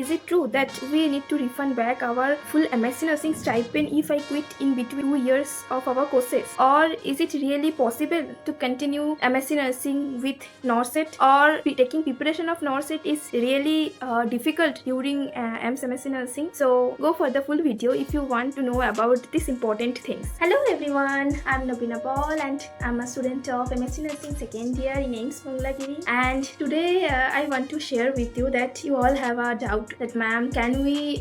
Is it true that we need to refund back our full MSc nursing stipend if I quit in between 2 years of our courses? Or is it really possible to continue MSc nursing with NORCET? Or taking preparation of NORCET is really difficult during MSc nursing? So go for the full video if you want to know about these important things. Hello everyone, I'm Nabina Paul and I'm a student of MSc nursing second year in AIMS Mangalagiri. And today I want to share with you that you all have a doubt that ma'am, can we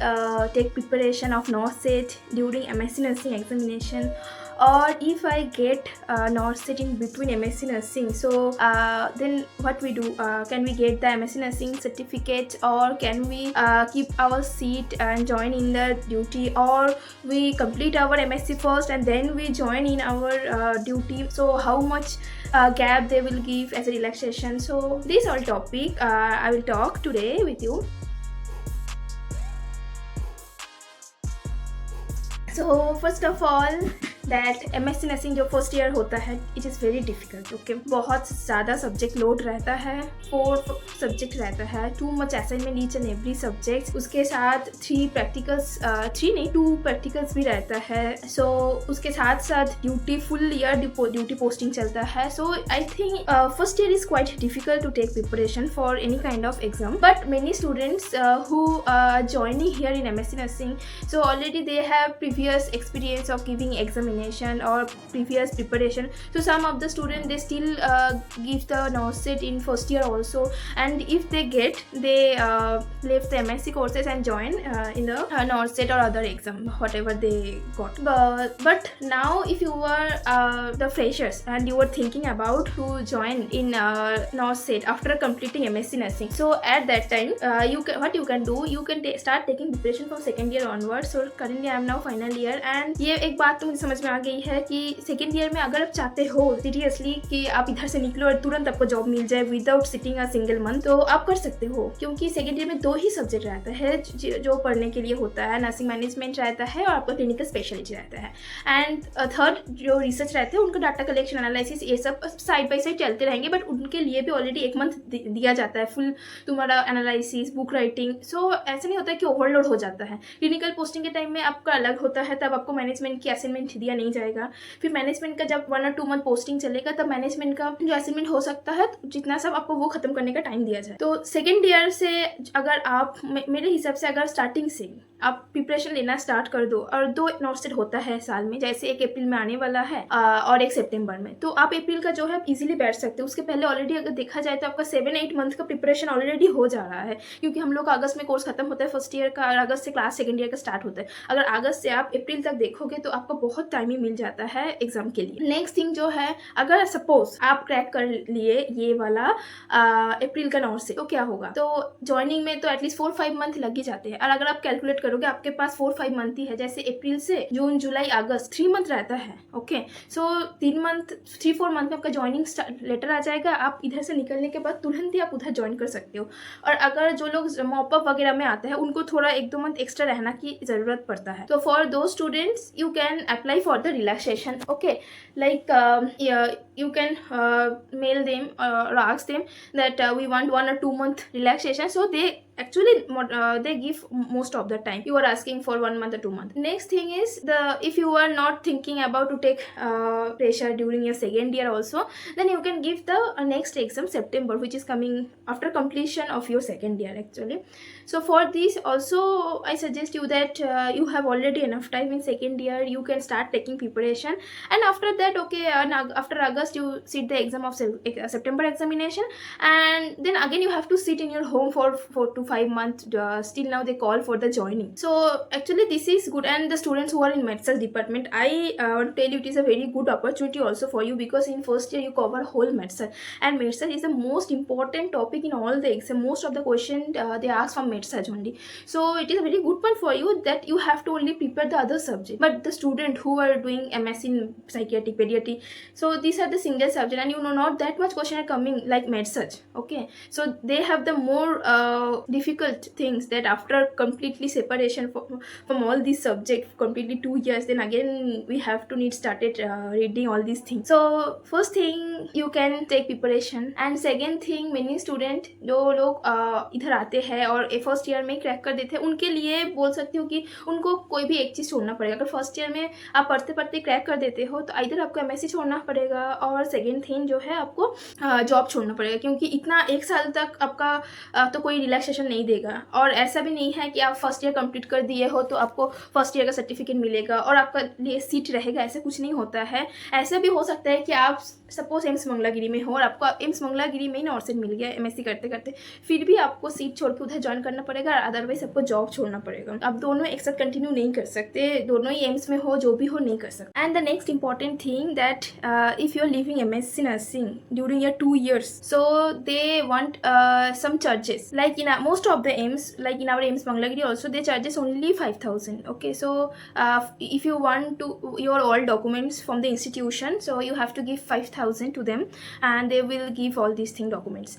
take preparation of NORCET during MSc nursing examination, or if I get NORCET in between MSc nursing, so then what we do? Can we get the MSc nursing certificate, or can we keep our seat and join in the duty, or we complete our MSc first and then we join in our duty? So how much gap they will give as a relaxation? So this all topic I will talk today with you. So first of all, that MSc nursing जो first year होता है it is very difficult. Okay, बहुत ज़्यादा subject load रहता है, 4 subject रहता है, too much assignment each and every subject. उसके साथ 3 प्रैक्टिकल्स, 3 नहीं 2 प्रैक्टिकल्स भी रहता है. सो उसके साथ साथ duty, full year duty posting चलता है. So I think first year is quite difficult to take preparation for any kind of exam. But many students who are joining here in MSc nursing, so already they have previous experience of giving examination or previous preparation. So some of the students, they still give the NORCET in first year also, and if they get, they left the MSc courses and join in the NORCET or other exam, whatever they got. But now if you are the freshers and you were thinking about to join in NORCET after completing MSc nursing, so at that time what you can do, you can start taking preparation from second year onwards. So currently I am now final year, and ये एक बात तो मुझे समझ में आ गई है कि सेकेंड ईयर में अगर आप चाहते हो सीरियसली कि आप इधर से निकलो और तुरंत आपको जॉब मिल जाए without sitting a single month, तो आप कर सकते हो. क्योंकि सेकेंड ईयर में 2 ही सब्जेक्ट रहता है जो पढ़ने के लिए होता है. नर्सिंग मैनेजमेंट रहता है और आपका क्लिनिकल स्पेशलिटी रहता है, एंड थर्ड जो रिसर्च रहते हैं उनका डाटा कलेक्शन, एनालिसिस, ये सब साइड बाई साइड चलते रहेंगे. बट उनके लिए भी ऑलरेडी 1 मंथ दिया जाता है फुल तुम्हारा एनालिसिस, बुक राइटिंग. सो ऐसा नहीं होता है कि ओवरलोड हो जाता है. क्लिनिकल पोस्टिंग के टाइम में आपका अलग होता है, तब आपको मैनेजमेंट की असाइनमेंट दिया नहीं जाएगा. फिर मैनेजमेंट का जब 1 और 2 मंथ पोस्टिंग चलेगा, तब मैनेजमेंट का जो असाइनमेंट हो सकता है जितना सब आपको वो खत्म करने का टाइम दिया जाए. तो सेकेंड ईयर से अगर आप, मेरे हिसाब से अगर स्टार्टिंग से आप प्रिपरेशन लेना स्टार्ट कर दो, और 2 NORCET होता है साल में, जैसे एक अप्रैल में आने वाला है और एक सितंबर में, तो आप अप्रैल का जो है इजीली बैठ सकते हो. उसके पहले ऑलरेडी अगर देखा जाए तो आपका 7-8 मंथ का प्रिपरेशन ऑलरेडी हो जा रहा है, क्योंकि हम लोग का अगस्त में कोर्स खत्म होता है फर्स्ट ईयर का, और अगस्त से क्लास सेकेंड ईयर का स्टार्ट होता है. अगर अगस्त से आप अप्रैल तक देखोगे तो आपको बहुत टाइम ही मिल जाता है एग्जाम के लिए. नेक्स्ट थिंग जो है, अगर सपोज आप क्रैक कर लिए ये वाला अप्रैल का NORCET, तो क्या होगा? तो ज्वाइनिंग में तो एटलीस्ट 4-5 मंथ लग ही जाते हैं. और अगर आप कैलकुलेट करोगे, आपके पास 4-5 मंथ ही है, जैसे अप्रैल से जून, जुलाई, अगस्त 3 मंथ रहता है. ओके, सो 3-4 मंथ में आपका ज्वाइनिंग लेटर आ जाएगा. आप इधर से निकलने के बाद तुरंत ही आप उधर ज्वाइन कर सकते हो. और अगर जो लोग मॉपअप वगैरह में आते हैं, उनको थोड़ा 1-2 मंथ एक्स्ट्रा रहना की जरूरत पड़ता है. तो फॉर दो students you can apply for the relaxation. Okay, like you can mail them or ask them that we want 1 or 2 month relaxation. So they actually they give most of the time. You are asking for 1 month or 2 month. Next thing is, if you are not thinking about to take pressure during your second year also, then you can give the next exam September, which is coming after completion of your second year actually. So for this also I suggest you that you have already enough time in second year. You can start taking preparation, and after that, okay, after August you sit the exam of September examination, and then again you have to sit in your home for 4 to 5 months. Still now they call for the joining. So actually this is good, and the students who are in medicine department, I want to tell you it is a very good opportunity also for you, because in first year you cover whole medicine, and medicine is the most important topic in all the exam. Most of the question they ask from medicine only. So it is a very good point for you that you have to only prepare the other subject. But the student who are doing MSc in psychiatric, pediatry, so these are the single subject, and you know not that much question are coming like medsurg. Okay, so they have the more difficult things that after completely separation from all these subjects, completely 2 years, then again we have to need started reading all these things. So first thing you can take preparation, and second thing many student जो लोग इधर आते हैं और first year में crack कर देते हैं, उनके लिए बोल सकती हूँ कि उनको कोई भी एक चीज़ छोड़ना पड़ेगा. अगर फर्स्ट ईयर में आप पढ़ते पढ़ते क्रैक कर देते हो तो इधर आपको एमएससी छोड़ना पड़ेगा, और सेकेंड थिंग जो है आपको जॉब छोड़ना पड़ेगा, क्योंकि इतना एक साल तक आपका तो कोई रिलैक्सेशन नहीं देगा. और ऐसा भी नहीं है कि आप फर्स्ट ईयर कंप्लीट कर दिए हो तो आपको फर्स्ट ईयर का सर्टिफिकेट मिलेगा और आपका लिए सीट रहेगा. ऐसा कुछ नहीं होता है. ऐसा भी हो सकता है कि आप सपोज एम्स मंगलागिरी में हो और आपको एम्स मंगलागिरी में ही नॉर्थ मिल गया एमएससी करते करते, फिर भी आपको सीट छोड़ के उधर ज्वाइन करना पड़ेगा, अदरवाइज आपको जॉब छोड़ना पड़ेगा. आप दोनों एक साथ कंटिन्यू नहीं कर सकते, दोनों ही एम्स में हो जो भी हो नहीं कर सकते. And the next important thing that if you are living MSc nursing during your 2 years, so they want some charges, like in most of the aims, like in our aims Mangalagiri also, they charges only 5,000. Okay, so if you want to your all documents from the institution, so you have to give 5,000 to them and they will give all these thing documents.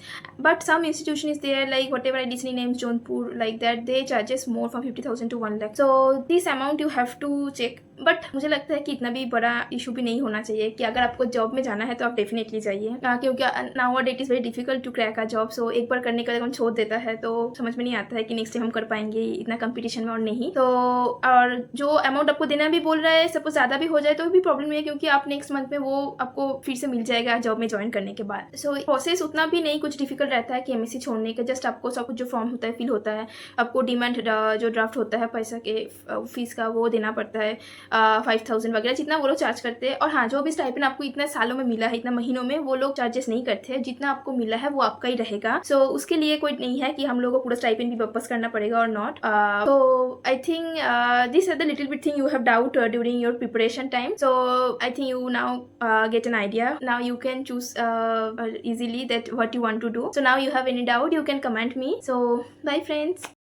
But some institution is there, like whatever I recently named Jaunpur, like that, they charges more from 50,000 to 1 lakh. So this amount you have to check. But मुझे लगता है कि इतना भी बड़ा issue भी नहीं होना चाहिए कि अगर आपको जॉब में जाना है तो आप डेफिनेटली जाइए, क्योंकि now that is very difficult to crack a job. So एक बार करने के बाद हम छोड़ देता है तो समझ में नहीं आता है कि नेक्स्ट टाइम हम कर पाएंगे इतना कंपटीशन में और नहीं. तो और जो अमाउंट आपको देना भी बोल रहा है, सपोज ज़्यादा भी हो जाए तो भी प्रॉब्लम नहीं है, क्योंकि आप नेक्स्ट मंथ में वो आपको फिर से मिल जाएगा जॉब में ज्वाइन करने के बाद. सो प्रोसेस उतना भी नहीं कुछ डिफिकल्ट रहता है कि एमएससी छोड़ने का. जस्ट आपको सब कुछ जो फॉर्म होता है फिल होता है, आपको डिमांड जो ड्राफ्ट होता है पैसा के फीस का वो देना पड़ता है, 5,000 वगैरह जितना वो लोग चार्ज करते हैं. और हाँ, जो भी स्टाइपेंड आपको इतने सालों में मिला है, इतना महीनों में, वो लोग चार्जेस नहीं करते हैं. जितना आपको मिला है वो आपका ही रहेगा. सो उसके लिए कोई नहीं है कि हम लोगों को पूरा स्टाइपेंड भी वापस करना पड़ेगा और नॉट. तो I think this are the little bit thing you have doubt during your preparation time. So I think you now get an idea. Now you can choose easily that what you want to do. So now you have any doubt, you can comment me. So bye friends.